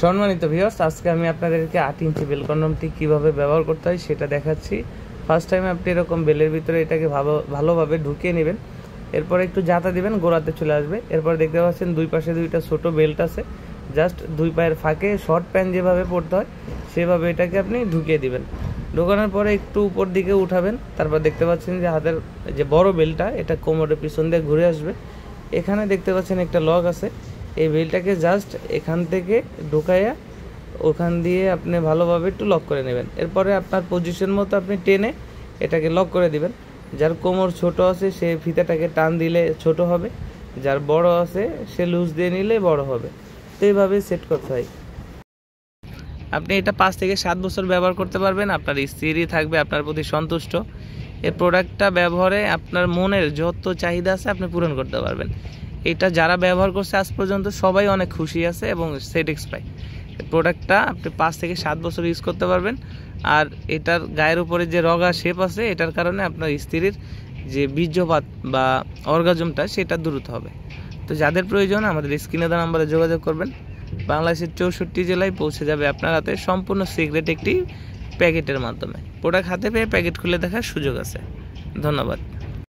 সম্মানিত ভিউয়ার্স, আজকে আমি আপনাদেরকে 8 ইঞ্চি বেল কন্ডমটি কীভাবে ব্যবহার করতে হয় সেটা দেখাচ্ছি। ফার্স্ট টাইম আপনি এরকম বেলের ভিতরে এটাকে ভালোভাবে ঢুকিয়ে নেবেন। এরপর একটু জাতা দিবেন, গোড়াতে চলে আসবে। এরপর দেখতে পাচ্ছেন দুই পাশে দুইটা ছোট বেল্ট আছে, জাস্ট দুই পায়ের ফাঁকে শর্ট প্যান্ট যেভাবে পরতে হয় সেভাবে এটাকে আপনি ঢুকিয়ে দিবেন। ঢোকানোর পরে একটু উপর দিকে উঠাবেন। তারপর দেখতে পাচ্ছেন যে হাতের যে বড় বেলটা এটা কোমরের পিছন দিয়ে ঘুরে আসবে। এখানে দেখতে পাচ্ছেন একটা লক আছে, এই বেলটাকে জাস্ট এখান থেকে ঢুকাইয়া ওখান দিয়ে আপনি ভালোভাবে একটু লক করে নেবেন। এরপরে আপনার পজিশন মতো আপনি টেনে এটাকে লক করে দিবেন। যার কোমর ছোট আছে সে ফিতাটাকে টান দিলে ছোট হবে, যার বড় আছে সে লুজ দিয়ে নিলে বড় হবে। তো এইভাবে সেট করতে হয়। আপনি এটা 5 থেকে 7 বছর ব্যবহার করতে পারবেন। আপনার স্ত্রী থাকবে আপনার প্রতি সন্তুষ্ট। এই প্রোডাক্টটা ব্যবহারে আপনার মনের যত চাহিদা আছে আপনি পূরণ করতে পারবেন। এটা যারা ব্যবহার করছে আজ পর্যন্ত সবাই অনেক খুশি আছে এবং স্যাটিসফাই। প্রোডাক্টটা আপনি 5 থেকে 7 বছর ইউজ করতে পারবেন। আর এটার গায়ের উপরে যে রগা শেপ আছে এটার কারণে আপনার স্ত্রীর যে বীর্যপাত বা অর্গাজমটা সেটা দ্রুত হবে। তো যাদের প্রয়োজন আমাদের স্ক্রিনে দেওয়া নাম্বারে যোগাযোগ করবেন। বাংলাদেশের 64 জেলায় পৌঁছে যাবে আপনার হাতে সম্পূর্ণ সিক্রেট একটি প্যাকেটের মাধ্যমে। প্রোডাক্ট হাতে পেয়ে প্যাকেট খুলে দেখার সুযোগ আছে। ধন্যবাদ।